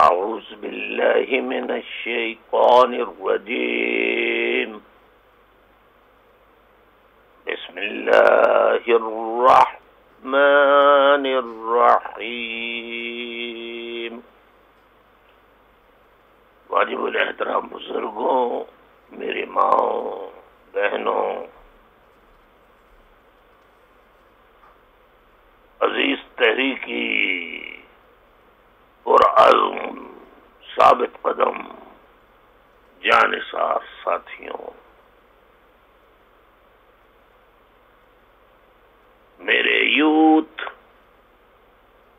أعوذ بالله من الشيطان الرجيم. بسم الله الرحمن الرحیم. واجب الاحترام بزرگوں، میری ماں، بہنوں، عزیز تحریکی پرعزم ثابت قدم جانثار ساتھیوں، میرے یوتھ،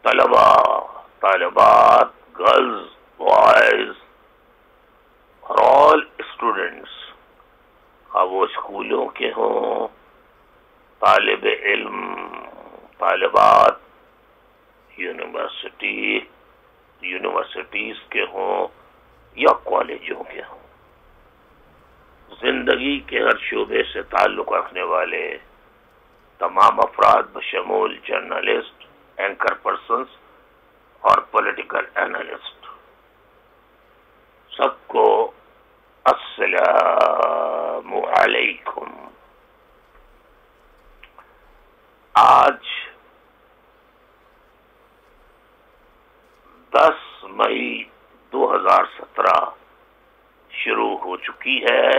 طلباء، طالبات، گرلز، بوائز اور آل اسٹوڈنٹس، خواہ وہ اسکولوں کے ہوں، طالب علم، طالبات، یونیورسٹیز کے ہوں یا کالجوں کے ہوں، زندگی کے ہر شعبے سے تعلق رکھنے والے تمام افراد بشمول جرنلسٹ، اینکر پرسنز اور پولیٹیکل اینالسٹ، سب کو السلام علیکم. آج 10 مئی 2017 شروع ہو چکی ہے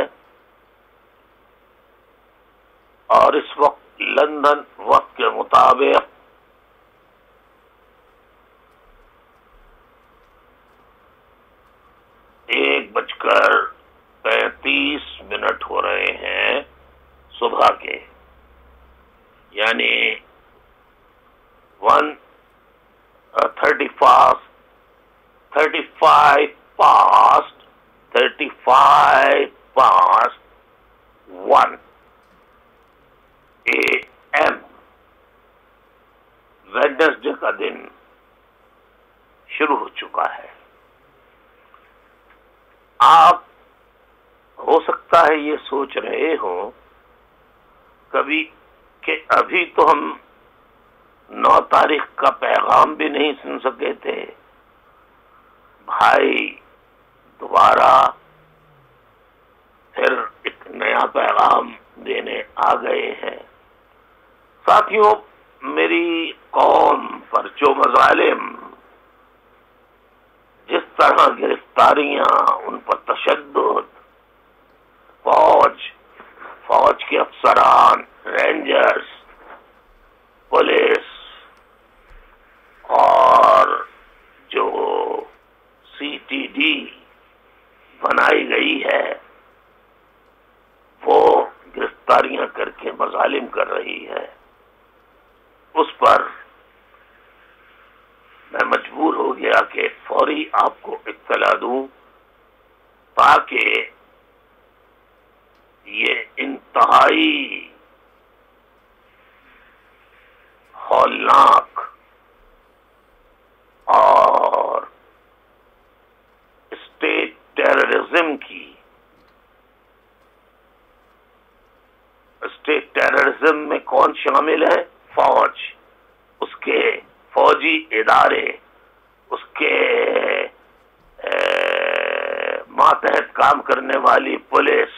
اور اس وقت لندن وقت کے مطابق 1:35 ہو رہے ہیں صبح کے، یعنی 35 past 1 AM ویڈنسڈے کا دن شروع ہو چکا ہے. آپ ہو سکتا ہے یہ سوچ رہے ہوں کبھی کہ ابھی تو ہم 9 تاریخ کا پیغام بھی نہیں سن سکے تھے، بھائی دوبارہ پھر ایک نیا پیغام دینے آ گئے ہیں. ساتھیوں، میری قوم پر جو مظالم، جس طرح گرفتاریاں، ان پر تشدد، فوج کے افسران، رینجرز، پولیس اور جو CTD بنائی گئی ہے وہ گرفتاریاں کر کے مظالم کر رہی ہے، اس پر میں مجبور ہو گیا کہ فوری آپ کو اطلاع دوں تاکہ یہ انتہائی ہولناک اور اسٹیٹ ٹیررزم میں کون شامل ہے؟ فوج، اس کے فوجی ادارے، اس کے ماتحت کام کرنے والی پولیس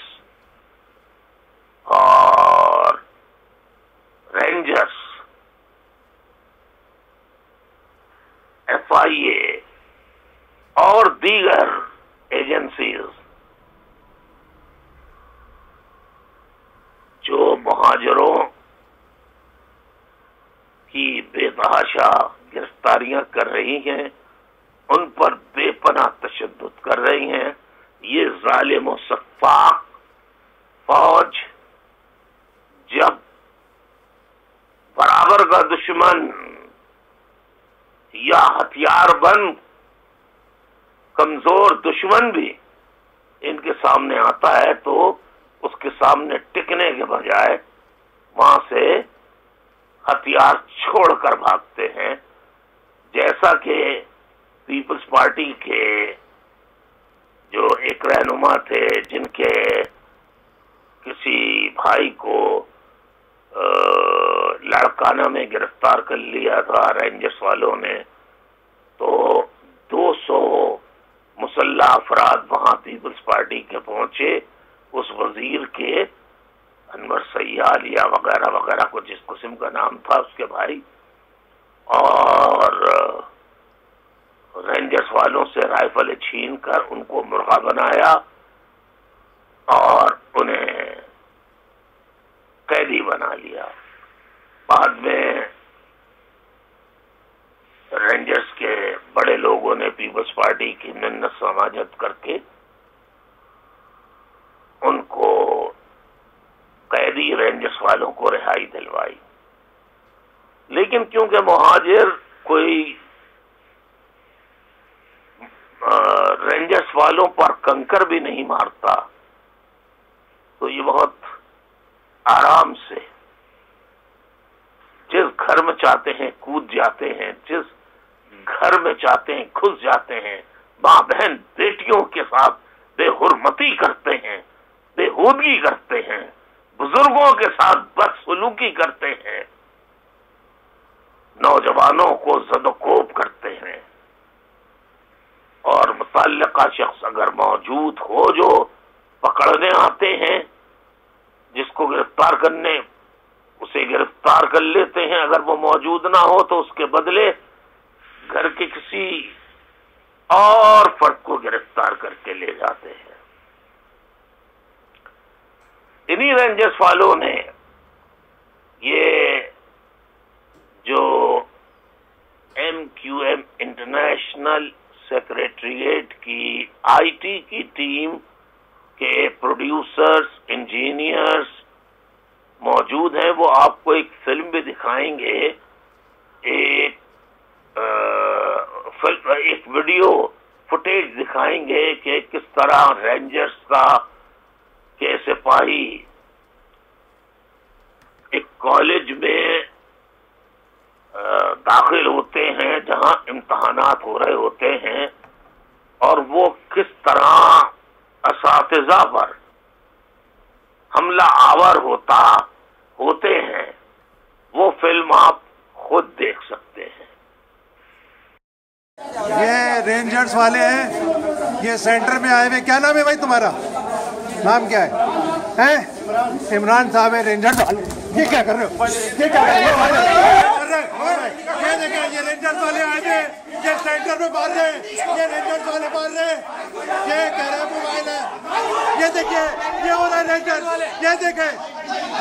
اور رینجرز، FIA اور دیگر ایجنسیز جو مہاجروں کی بے تحاشا گرفتاریاں کر رہی ہیں، ان پر بے پناہ تشدد کر رہی ہیں. یہ ظالم و سفاک فوج جب برابر کا دشمن یا ہتھیار بند کمزور دشمن بھی ان کے سامنے آتا ہے تو اس کے سامنے ٹکنے کے بجائے وہاں سے ہتھیار چھوڑ کر بھاگتے ہیں، جیسا کہ پیپلز پارٹی کے جو ایک رہنما تھے جن کے کسی بھائی کو لڑکانہ میں گرفتار کر لیا تھا رینجرز والوں نے، تو 200 افراد وہاں پیپلز پارٹی کے پہنچے، اس وزیر کے انور سیال یا وغیرہ وغیرہ کو جس قسم کا نام تھا اس کے بھائی، اور رینجرز والوں سے رائفل چھین کر ان کو مرغا بنایا اور انہیں قیدی بنا لیا۔ بعد میں رینجرز کے بڑے لوگوں نے پیپلز پارٹی کی منت سماجت کر کے ان کو قیدی رینجرز والوں کو رہائی دلوائی، لیکن کیونکہ مہاجر کوئی رینجرز والوں پر کنکر بھی نہیں مارتا، تو یہ بہت آرام سے جس گھر میں چاہتے ہیں کود جاتے ہیں، جس گھر میں چاہتے ہیں گھس جاتے ہیں، ماں بہن بیٹیوں کے ساتھ بے حرمتی کرتے ہیں، بے ہودگی کرتے ہیں، بزرگوں کے ساتھ بدسلوکی کرتے ہیں، نوجوانوں کو زد و کوب کرتے ہیں، اور متعلقہ شخص اگر موجود ہو جو پکڑنے آتے ہیں، جس کو گرفتار کرنے اسے گرفتار کر لیتے ہیں، اگر وہ موجود نہ ہو تو اس کے بدلے گھر کے کسی اور فرد کو گرفتار کر کے لے جاتے ہیں۔ انہی رینجرز والوں نے یہ جو M Q M international secretariat کی آئی ٹی کی ٹیم کے پروڈیوسرز، انجینئرز موجود ہیں، وہ آپ کو ایک فلم بھی دکھائیں گے، ایک ویڈیو فوٹیج دکھائیں گے کہ کس طرح رینجرز کا کے سپاہی ایک کالج میں داخل ہوتے ہیں جہاں امتحانات ہو رہے ہوتے ہیں، اور وہ کس طرح اساتذہ پر حملہ آور ہوتے ہیں، وہ فلم آپ خود دیکھ سکتے ہیں۔ یہ رینجرز والے ہیں، یہ سینٹر میں آئے ہوئے، کیا نام ہے بھائی تمہارا؟ نام کیا ہے؟ عمران صاحب ہے، رینجرز والے۔ یہ کیا کر رہے ہو؟ یہ کیا کر رہے ہو؟ یہ دیکھیں، یہ رینجرز والے آئے ہوئے، یہ سینٹر میں مار رہے ہیں، یہ رینجرز والے مار رہے ہیں، یہ کہہ رہے ہیں موبائل ہے، یہ دیکھیں یہ ہو رہا ہے رینجرز، یہ دیکھیں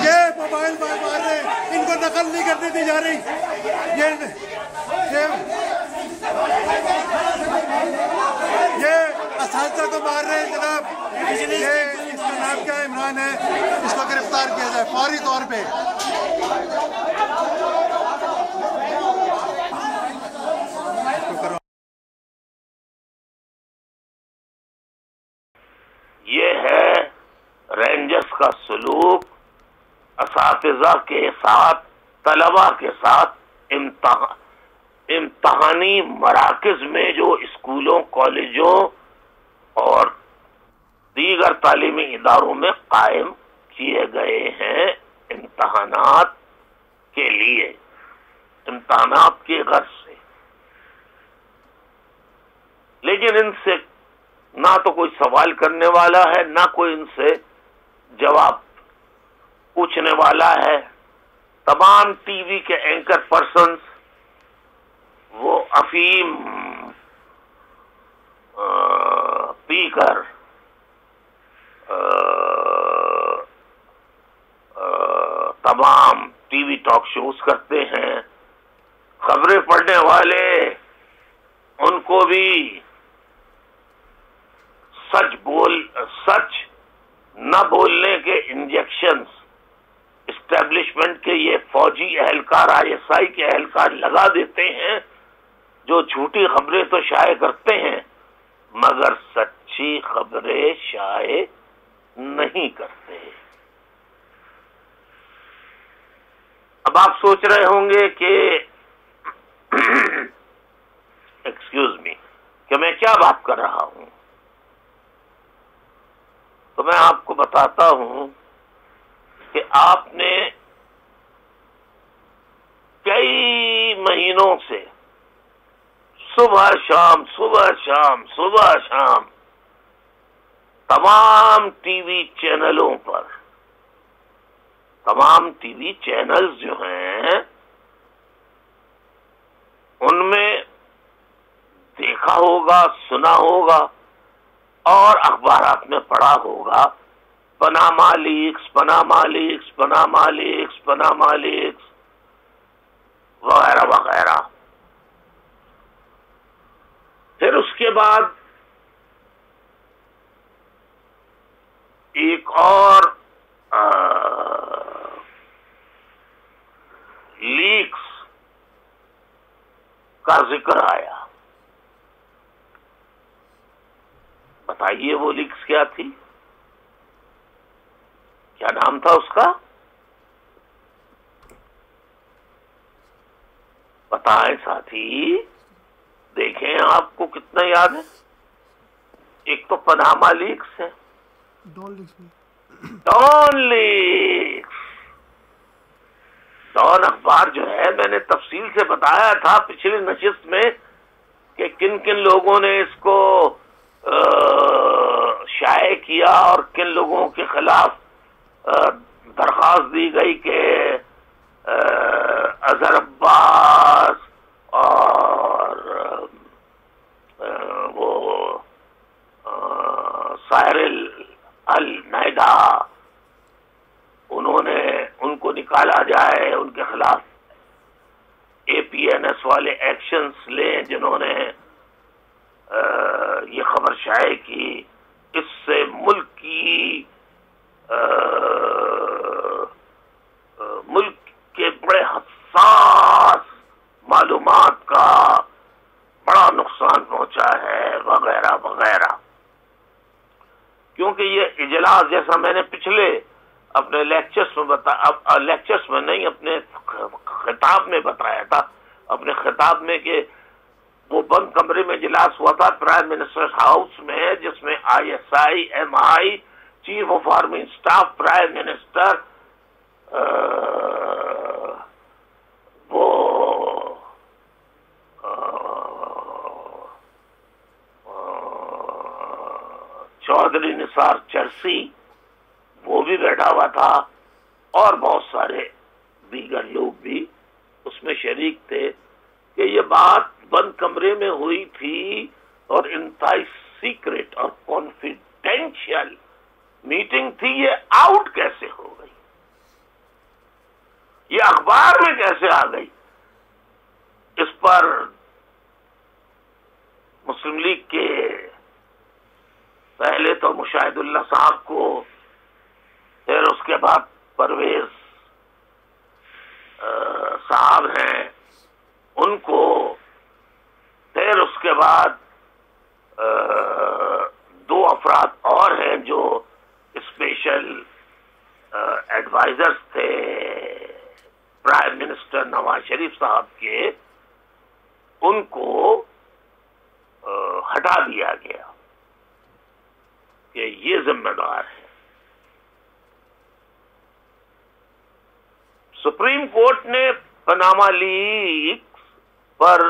یہ موبائل مار رہے ہیں، ان کو نقل نہیں کرنے دی جا رہی، یہ اساتذہ کو مار رہے ہیں جناب۔ یہ اس کا نام کیا ہے؟ عمران ہے، اس کو گرفتار کیا جائے فوری طور پہ۔ یہ ہے رینجرز کا سلوک اساتذہ کے ساتھ، طلباء کے ساتھ امتحانی مراکز میں جو اسکولوں، کالجوں اور دیگر تعلیمی اداروں میں قائم کیے گئے ہیں امتحانات کے لیے، امتحانات کے غرض سے۔ لیکن ان سے نہ تو کوئی سوال کرنے والا ہے، نہ کوئی ان سے جواب پوچھنے والا ہے۔ تمام ٹی وی کے اینکر پرسنز وہ افیم پی کر تمام ٹی وی ٹاک شوز کرتے ہیں۔ خبریں پڑھنے والے ان کو بھی سچ نہ بولنے کے انجیکشنز اسٹیبلشمنٹ کے یہ فوجی اہلکار، آئی ایس آئی کے اہلکار لگا دیتے ہیں، جو جھوٹی خبریں تو شائع کرتے ہیں مگر سچی خبریں شائع نہیں کرتے۔ اب آپ سوچ رہے ہوں گے کہ ایکسکیوز می کہ میں کیا بات کر رہا ہوں، تو میں آپ کو بتاتا ہوں کہ آپ نے کئی مہینوں سے صبح شام تمام ٹی وی چینلوں پر، تمام ٹی وی چینلز جو ہیں ان میں دیکھا ہوگا، سنا ہوگا اور اخبارات میں پڑھا ہوگا Panama leaks, Panama leaks, Panama leaks, Panama leaks وغیرہ وغیرہ۔ پھر اس کے بعد ایک اور لیکس کا ذکر آیا۔ بتائیے وہ لیکس کیا تھی؟ کیا نام تھا اس کا؟ بتائیں ساتھی، دیکھیں آپ کو کتنا یاد ہے۔ ایک تو پاناما لیکس ہے، ڈان لیکس۔ ڈان اخبار جو ہے، میں نے تفصیل سے بتایا تھا پچھلی نشست میں کہ کن کن لوگوں نے اس کو شائع کیا اور کن لوگوں کے خلاف درخواست دی گئی کہ اظہر عباس اور وہ سائر النائدہ انہوں نے ان کو نکالا جائے، ان کے خلاف اے پی این ایس والے ایکشنز لیں جنہوں نے یہ خبر شائع کی۔ اس سے ملک کے بڑے حساس معلومات کا بڑا نقصان پہنچا ہے وغیرہ وغیرہ۔ کیونکہ یہ اجلاس، جیسا میں نے پچھلے اپنے لیکچرز میں نہیں، اپنے خطاب میں بتایا تھا، اپنے خطاب میں، کہ وہ بند کمرے میں اجلاس ہوا تھا پرائم منسٹر ہاؤس میں، جس میں I S I, M I, chief of army staff, prime minister, وہ چودھری نثار چرسی وہ بھی بیٹھا ہوا تھا، اور بہت سارے دیگر لوگ بھی اس میں شریک تھے، کہ یہ بات بند کمرے میں ہوئی تھی اور انتہائی سیکریٹ اور کانفیڈینشیل میٹنگ تھی۔ یہ آؤٹ کیسے ہو گئی؟ یہ اخبار میں کیسے آ گئی؟ اس پر مسلم لیگ کے پہلے تو مشاہد اللہ صاحب کو، پھر اس کے بعد پرویز صاحب ہیں ان کو، پھر اس کے بعد دو افراد اور ہیں جو اسپیشل ایڈوائزرز تھے پرائم منسٹر نواز شریف صاحب کے، ان کو ہٹا دیا گیا کہ یہ ذمہ دار ہے۔ سپریم کورٹ نے پاناما لیکس پر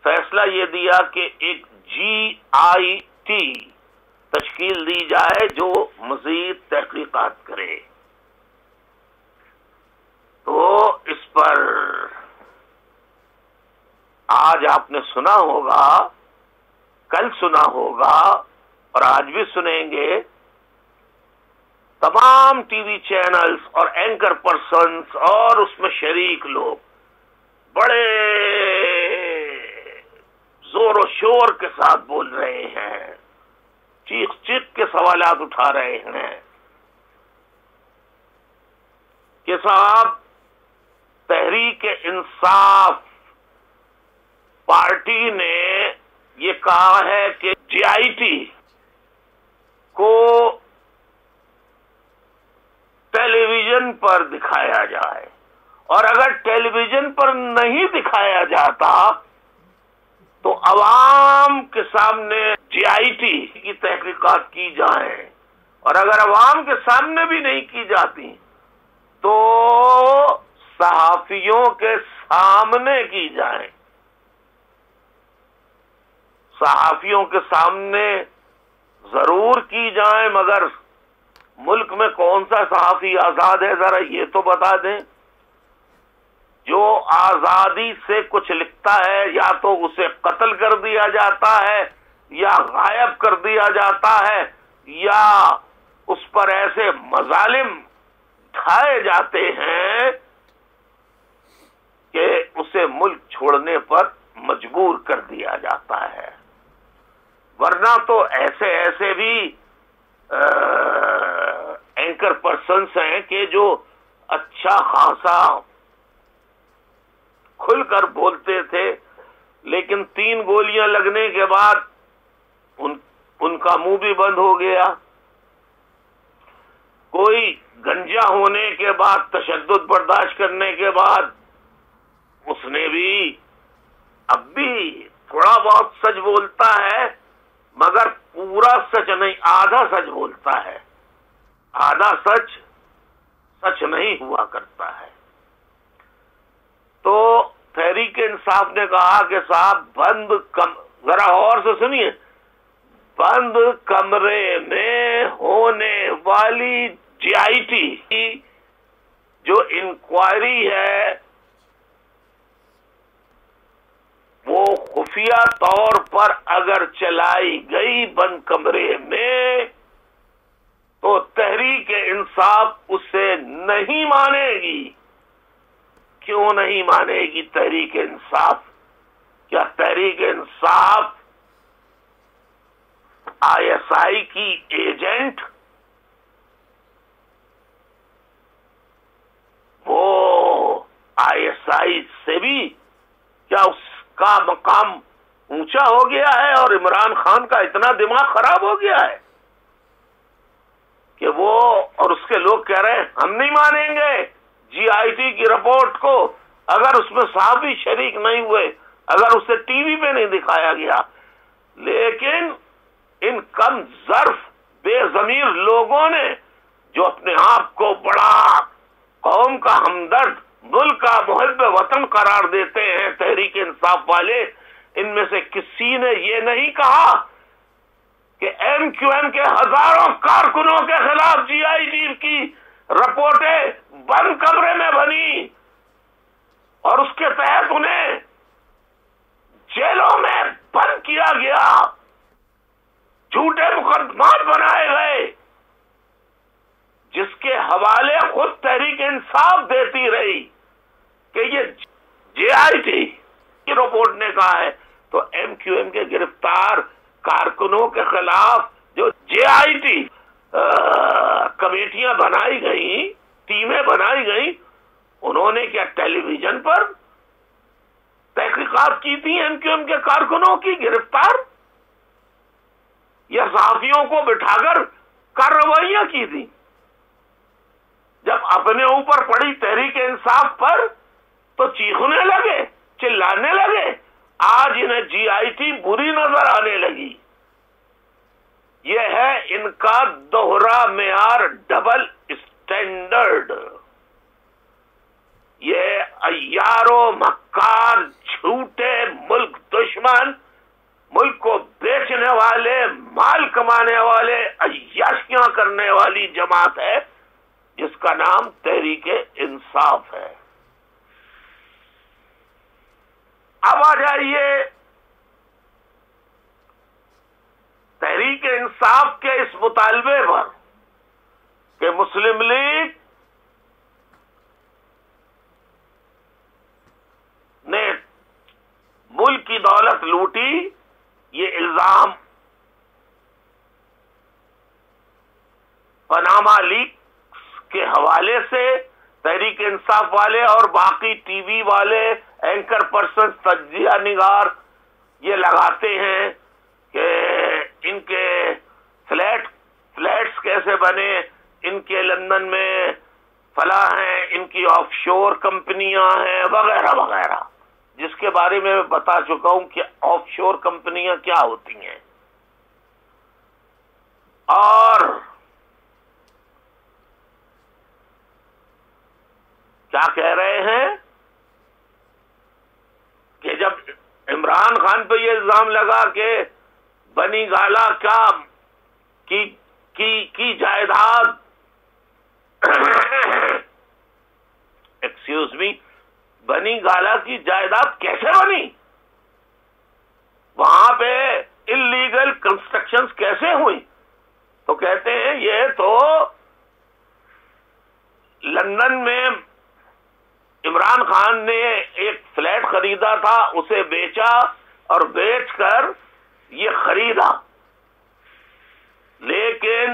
فیصلہ یہ دیا کہ ایک جی آئی ٹی تشکیل دی جائے جو مزید تحقیقات کرے۔ تو اس پر آج آپ نے سنا ہوگا، کل سنا ہوگا اور آج بھی سنیں گے، تمام ٹی وی چینلز اور اینکر پرسنز اور اس میں شریک لوگ بڑے زور و شور کے ساتھ بول رہے ہیں، چیخ چیخ کے سوالات اٹھا رہے ہیں کہ صاحب تحریک انصاف پارٹی نے یہ کہا ہے کہ جی آئی ٹی کو ٹیلی ویژن پر دکھایا جائے، اور اگر ٹیلی ویژن پر نہیں دکھایا جاتا تو عوام کے سامنے جی آئی ٹی کی تحقیقات کی جائیں، اور اگر عوام کے سامنے بھی نہیں کی جاتی تو صحافیوں کے سامنے کی جائیں، صحافیوں کے سامنے ضرور کی جائیں، مگر ملک میں کون سا صحافی آزاد ہے ذرا یہ تو بتا دیں؟ جو آزادی سے کچھ لکھتا ہے یا تو اسے قتل کر دیا جاتا ہے یا غائب کر دیا جاتا ہے یا اس پر ایسے مظالم ڈھائے جاتے ہیں کہ اسے ملک چھوڑنے پر مجبور کر دیا جاتا ہے. ورنہ تو ایسے ایسے بھی اینکر پرسنس ہیں کہ جو اچھا خاصا کھل کر بولتے تھے، لیکن 3 گولیاں لگنے کے بعد ان کا منہ بھی بند ہو گیا. کوئی گنجا ہونے کے بعد، تشدد برداشت کرنے کے بعد اس نے بھی اب بھی تھوڑا بہت سچ بولتا ہے، مگر پورا سچ نہیں، آدھا سچ بولتا ہے. آدھا سچ سچ نہیں ہوا کرتا ہے. تو تحریک انصاف نے کہا کہ صاحب ذرا اور سے سنیے، بند کمرے میں ہونے والی جی آئی ٹی کی جو انکوائری ہے وہ خفیہ طور پر اگر چلائی گئی بند کمرے میں تو تحریک انصاف اسے نہیں مانے گی. کیوں نہیں مانے گی تحریک انصاف؟ کیا تحریک انصاف آئی ایس آئی کی ایجنٹ؟ وہ آئی ایس آئی سے بھی کیا اس کا مقام اونچا ہو گیا ہے اور عمران خان کا اتنا دماغ خراب ہو گیا ہے کہ وہ اور اس کے لوگ کہہ رہے ہیں ہم نہیں مانیں گے جی آئی ٹی کی رپورٹ کو اگر اس میں صحافی شریک نہیں ہوئے، اگر اسے ٹی وی پہ نہیں دکھایا گیا. لیکن ان کم ظرف بے ضمیر لوگوں نے جو اپنے آپ کو بڑا قوم کا ہمدرد، ملک کا محب وطن قرار دیتے ہیں تحریک انصاف والے، ان میں سے کسی نے یہ نہیں کہا کہ ایم کیو ایم کے ہزاروں کارکنوں کے خلاف جی آئی ٹی کی رپورٹیں بند کمرے میں بنی اور اس کے تحت انہیں جیلوں میں بند کیا گیا، جھوٹے مقدمات بنائے گئے، جس کے حوالے خود تحریک انصاف دیتی رہی کہ یہ جے آئی ٹی کی رپورٹ نے کہا ہے. تو ایم کیو ایم کے گرفتار کارکنوں کے خلاف جو جے آئی ٹی کمیٹیاں بنائی گئیں، ٹیمیں بنائی گئیں، انہوں نے کیا ٹیلی ویژن پر تحقیقات کی تھی ایم کیو ایم کے کارکنوں کی گرفتار، یا صحافیوں کو بٹھا کر کارروائیاں کی تھی؟ جب اپنے اوپر پڑی تحریک انصاف پر تو چیخنے لگے، چلانے لگے. آج انہیں جی آئی ٹی بری نظر آنے لگی. یہ ہے ان کا دوہرا معیار، ڈبل اسٹینڈرڈ. یہ عیار و مکار، جھوٹے ملک دشمن، ملک کو بیچنے والے، مال کمانے والے، عیاشیاں کرنے والی جماعت ہے جس کا نام تحریک انصاف ہے. اب آ جائیے تحریک انصاف کے اس مطالبے پر کہ مسلم لیگ نے ملک کی دولت لوٹی. یہ الزام پاناما لیکس کے حوالے سے تحریک انصاف والے اور باقی ٹی وی والے اینکر پرسنز، تجزیہ نگار یہ لگاتے ہیں کہ ان کے فلیٹس کیسے بنے، ان کے لندن میں فلاں ہیں، ان کی آف شور کمپنیاں ہیں وغیرہ وغیرہ، جس کے بارے میں بتا چکا ہوں کہ آف شور کمپنیاں کیا ہوتی ہیں. اور کیا کہہ رہے ہیں کہ جب عمران خان پہ یہ الزام لگا کہ بنی گالا کا کی جائیداد ایکسکیوز می، بنی گالا کی جائیداد کیسے بنی؟ وہاں پہ انلیگل کنسٹرکشنز کیسے ہوئی؟ تو کہتے ہیں یہ تو لندن میں عمران خان نے ایک فلیٹ خریدا تھا، اسے بیچا اور بیچ کر یہ خریدا، لیکن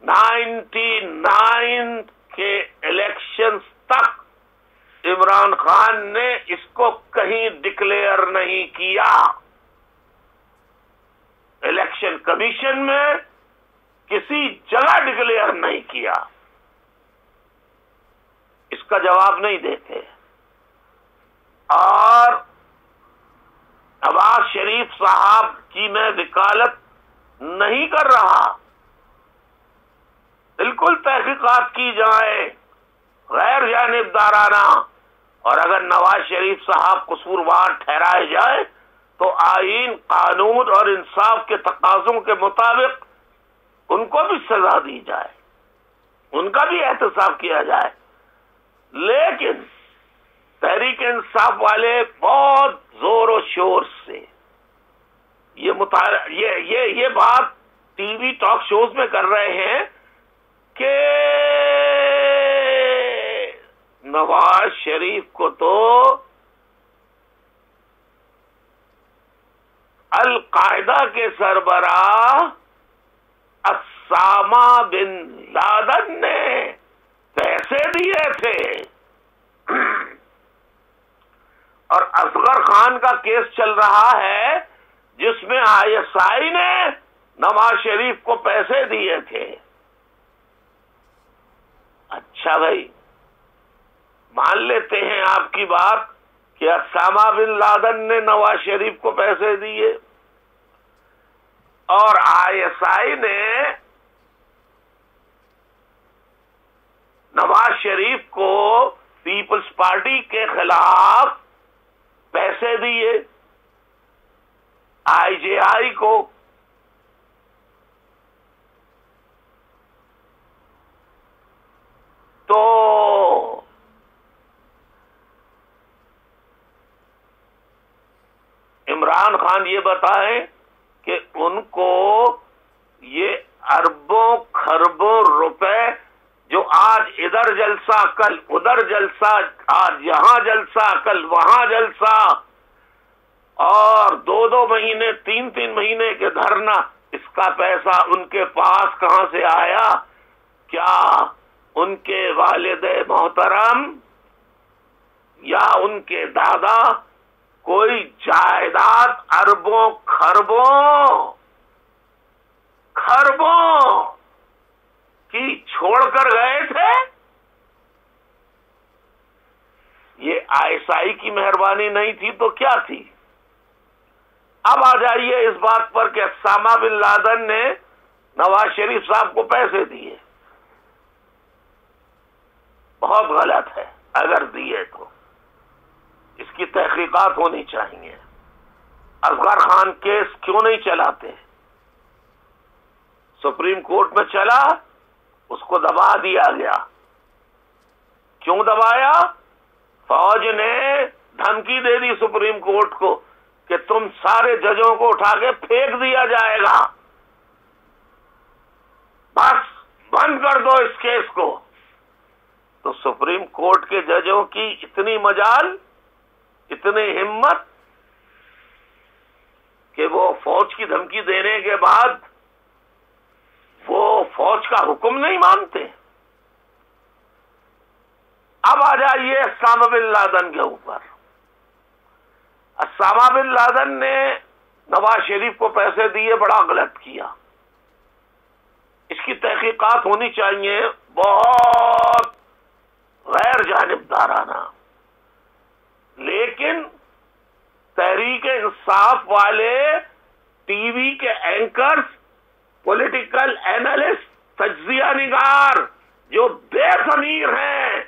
99 کے الیکشنز تک عمران خان نے اس کو کہیں ڈکلیئر نہیں کیا، الیکشن کمیشن میں کسی جگہ ڈکلیئر نہیں کیا، اس کا جواب نہیں دیتے۔ اور نواز شریف صاحب کی میں وکالت نہیں کر رہا، بالکل تحقیقات کی جائے غیر جانبدارانہ، اور اگر نواز شریف صاحب قصوروار ٹھہرائے جائے تو آئین، قانون اور انصاف کے تقاضوں کے مطابق ان کو بھی سزا دی جائے، ان کا بھی احتساب کیا جائے۔ لیکن تحریک انصاف والے بہت زور و شور سے یہ بات ٹی وی ٹاک شوز میں کر رہے ہیں کہ نواز شریف کو تو القاعدہ کے سربراہ اسامہ بن لادن نے پیسے دیے تھے، اور اصغر خان کا کیس چل رہا ہے جس میں ISI نے نواز شریف کو پیسے دیے تھے۔ اچھا بھائی، مان لیتے ہیں آپ کی بات کہ اسامہ بن لادن نے نواز شریف کو پیسے دیے اور ISI نے نواز شریف کو پیپلز پارٹی کے خلاف پیسے دیے، IJI کو۔ تو عمران خان یہ بتائیں کہ ان کو یہ اربوں خربوں روپے جو آج ادھر جلسہ کل ادھر جلسہ، آج یہاں جلسہ کل وہاں جلسہ، اور 2 مہینے 3 مہینے کے دھرنا، اس کا پیسہ ان کے پاس کہاں سے آیا؟ کیا ان کے والد محترم یا ان کے دادا کوئی جائیداد اربوں خربوں کی چھوڑ کر گئے تھے؟ یہ ISI کی مہربانی نہیں تھی تو کیا تھی؟ اب آ جائیے اس بات پر کہ اسامہ بن لادن نے نواز شریف صاحب کو پیسے دیے۔ بہت غلط ہے، اگر دیے تو اس کی تحقیقات ہونی چاہیے۔ اصغر خان کیس کیوں نہیں چلاتے؟ سپریم کورٹ میں چلا، اس کو دبا دیا گیا۔ کیوں دبایا؟ فوج نے دھمکی دے دی سپریم کورٹ کو کہ تم سارے ججوں کو اٹھا کے پھینک دیا جائے گا، بس بند کر دو اس کیس کو۔ تو سپریم کورٹ کے ججوں کی اتنی مجال، اتنی ہمت کہ وہ فوج کی دھمکی دینے کے بعد وہ فوج کا حکم نہیں مانتے۔ اب آ جائیے اسامہ بن لادن کے اوپر۔ اسامہ بن لادن نے نواز شریف کو پیسے دیے، بڑا غلط کیا، اس کی تحقیقات ہونی چاہیے، بہت غیر جانبدارانہ۔ لیکن تحریک انصاف والے ٹی وی کے اینکرز، پولیٹیکل اینالسٹ، تجزیہ نگار جو بے ضمیر ہیں،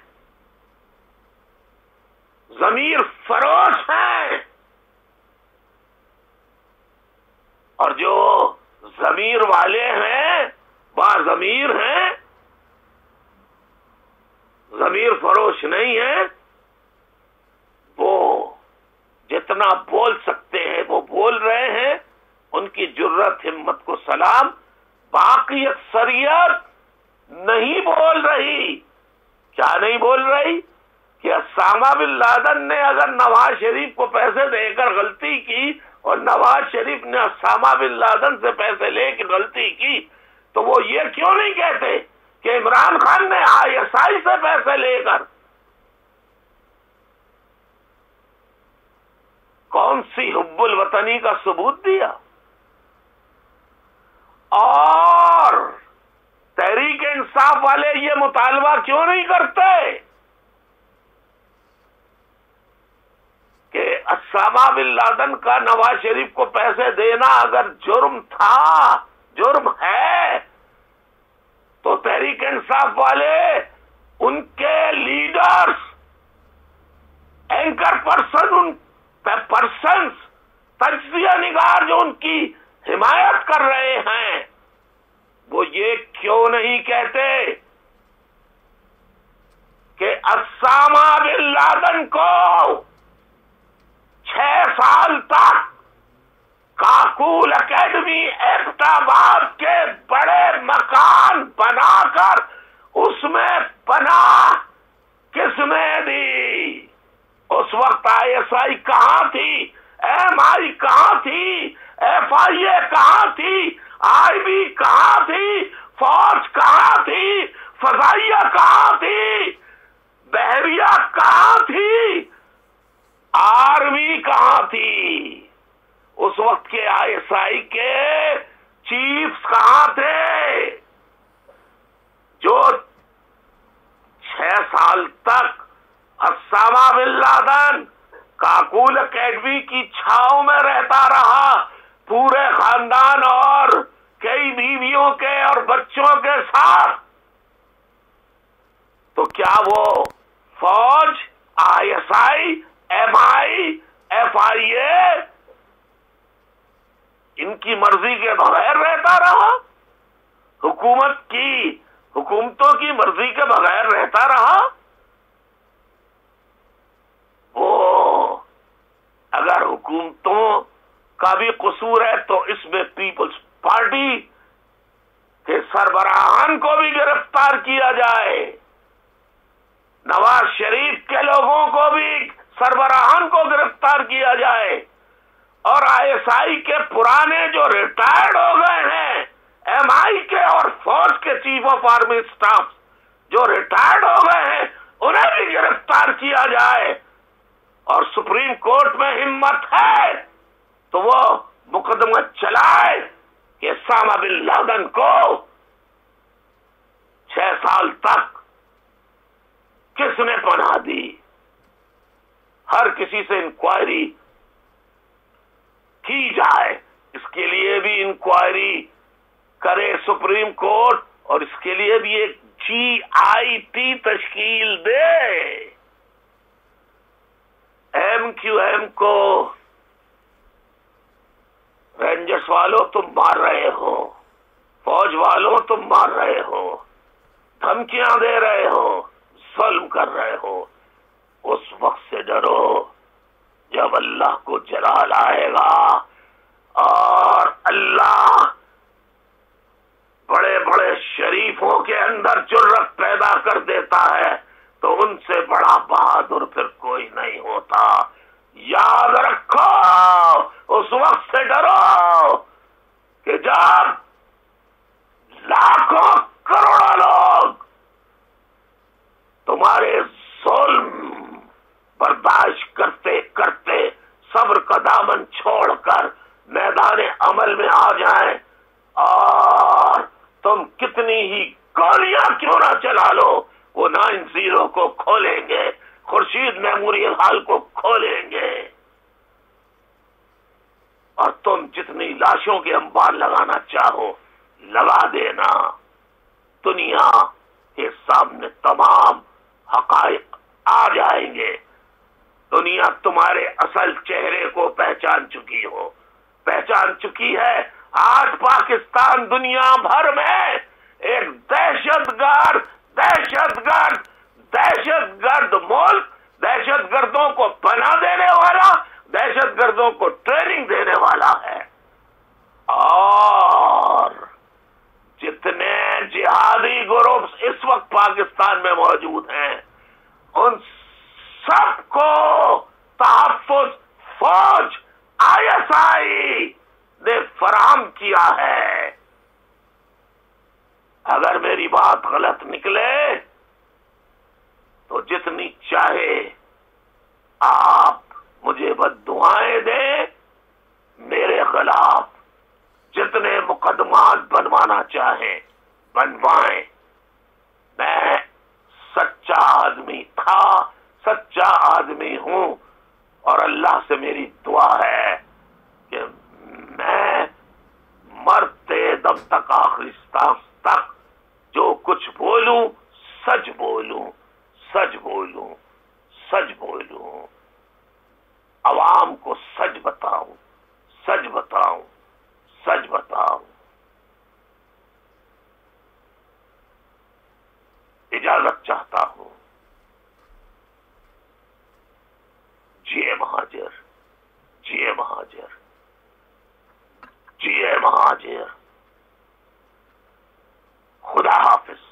ضمیر فروش ہیں، اور جو ضمیر والے ہیں، باضمیر ہیں، ضمیر فروش نہیں ہیں، وہ جتنا بول سکتے ہیں وہ بول رہے ہیں، ان کی جرت ہمت کو سلام. باقی اکثریت نہیں بول رہی. کیا نہیں بول رہی؟ کہ اسامہ بن لادن نے اگر نواز شریف کو پیسے دے کر غلطی کی اور نواز شریف نے اسامہ بن لادن سے پیسے لے کے غلطی کی تو وہ یہ کیوں نہیں کہتے کہ عمران خان نے ISI سے پیسے لے کر کون سی حب الوطنی کا ثبوت دیا؟ اور تحریک انصاف والے یہ مطالبہ کیوں نہیں کرتے کہ اسامہ بن لادن کا نواز شریف کو پیسے دینا اگر جرم تھا، جرم ہے، تو تحریک انصاف والے، ان کے لیڈرز، اینکر پرسنز، تجزیہ نگار جو ان کی حمایت کر رہے ہیں، وہ یہ کیوں نہیں کہتے کہ اسامہ بن لادن کو 6 سال تک کاکول اکیڈمی ایبٹ آباد کے بڑے مکان بنا کر اس میں پناہ کس نے دی؟ اس وقت ISI کہاں تھی؟ MI کہاں تھی؟ FIA کہاں تھی؟ IB کہاں تھی؟ فوج کہاں تھی؟ فضائیہ کہاں تھی؟ بحریہ کہاں تھی؟ آرمی کہاں تھی؟ اس وقت کے ISI کے چیفز کہاں تھے جو 6 سال تک Osama bin Laden Kakul academy کی چھاؤں میں رہتا رہا، پورے خاندان اور کئی بیویوں کے اور بچوں کے ساتھ؟ تو کیا وہ فوج، ISI، MI، FIA ان کی مرضی کے بغیر رہتا رہا؟ حکومتوں کی مرضی کے بغیر رہتا رہا؟ وہ اگر حکومتوں کا بھی قصور ہے تو اس میں پیپلز پارٹی کے سربراہان کو بھی گرفتار کیا جائے، نواز شریف کے لوگوں کو بھی، سربراہان کو گرفتار کیا جائے، اور ISI کے پرانے جو ریٹائرڈ ہو گئے ہیں، MI کے اور فوج کے چیف آف آرمی اسٹاف جو ریٹائرڈ ہو گئے ہیں، انہیں بھی گرفتار کیا جائے. اور سپریم کورٹ میں ہمت ہے تو وہ مقدمہ چلائے کہ اسامہ بن لادن کو 6 سال تک کس نے پناہ دی. ہر کسی سے انکوائری کی جائے، اس کے لیے بھی انکوائری کرے سپریم کورٹ، اور اس کے لیے بھی ایک GIT تشکیل دے. MQM کو رینجرز والوں تم مار رہے ہو، فوج والوں تم مار رہے ہو، دھمکیاں دے رہے ہو، ظلم کر رہے ہو. اس وقت سے ڈرو جب اللہ کو جلال آئے گا اور اللہ بڑے بڑے شریفوں کے اندر جرت پیدا کر دیتا ہے تو ان سے بڑا بہادر پھر کوئی نہیں ہوتا. یاد رکھو، اس وقت سے ڈرو کہ جب لاکھوں کروڑوں لوگ تمہارے ظلم برداشت کرتے کرتے صبر کا دامن چھوڑ کر میدان عمل میں آ جائیں، اور تم کتنی ہی گولیاں کیوں نہ چلا لو، وہ 9-0 کو کھولیں گے، خورشید میموریل ہال کو کھولیں گے، اور تم جتنی لاشوں کے انبار لگانا چاہو لگا دینا. دنیا کے سامنے تمام حقائق آ جائیں گے. دنیا تمہارے اصل چہرے کو پہچان چکی ہے، آج پاکستان دنیا بھر میں ایک دہشت گرد ملک، دہشت گردوں کو پناہ دینے والا، دہشت گردوں کو ٹریننگ دینے والا ہے. اور جتنے جہادی گروپس اس وقت پاکستان میں موجود ہیں ان سب کو تحفظ فوج ISI نے فراہم کیا ہے. اگر میری بات غلط نکلے تو جتنی چاہے آپ مجھے بد دعائیں دیں، میرے خلاف جتنے مقدمات بنوانا چاہیں بنوائیں. میں سچا آدمی تھا، سچا آدمی ہوں، اور اللہ سے میری دعا ہے کہ میں مرتے دم تک آخری سانس تک جو کچھ بولوں سچ بولوں، سچ بولوں، سچ بولوں، عوام کو سچ بتاؤں، سچ بتاؤں، سچ بتاؤں. اجازت چاہتا ہوں. جیے مہاجر، جیے مہاجر، جیے مہاجر. خدا حافظ.